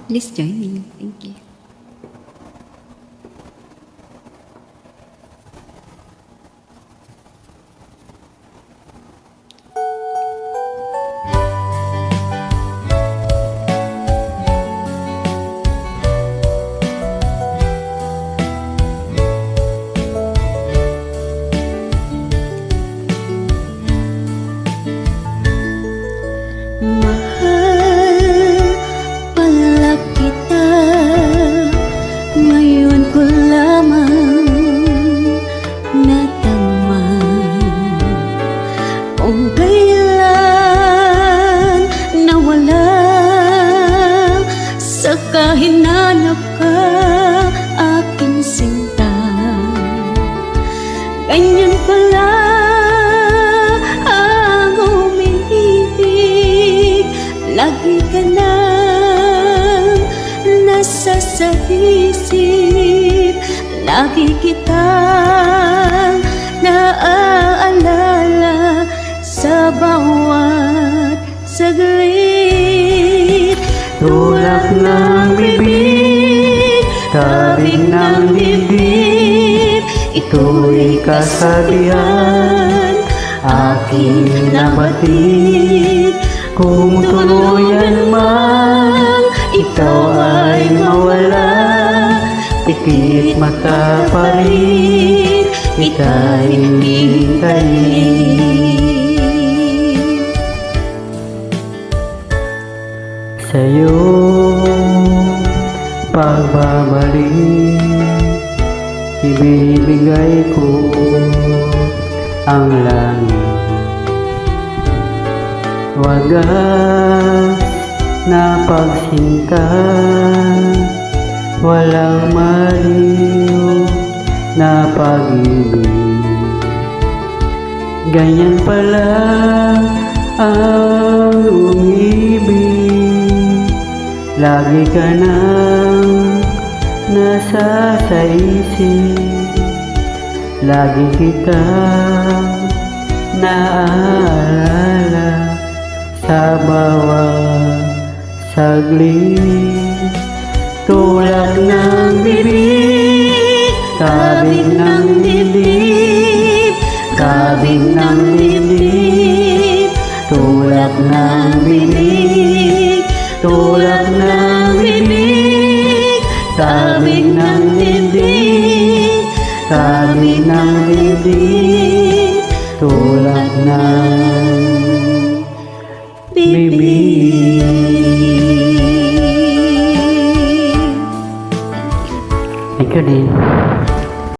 Please join me. Thank you. Kung kailan nawala sa kahinanap ka, aking sinta. Ganyan pala ang umiibig, lagi ka nang nasa sa isip, lagi kitang naaalala sa bawat saglit. Tulak ng bibig, tabig ng dibdib, ito'y kasabihan aking nabatid. Kung tuluyan man ikaw ay mawala, pikit mata pa rin kita'y hintayin. Sa'yo pagbabalik, ibibigay ko ang langit. Wagas na pagsinta, walang maliw na pag-ibig. Ganyan pala ang umibig, lagi ka nang nasa sa isip, lagi kitang naaalala sa bawat saglit. Tulak ng bibig, tabig ng dibdib, tabig ng dibdib. Tulak ng bibig, tulak ng bibig, tabig ng dibdib, tabig ng dibdib. Tulak ng bibig. Thank you din.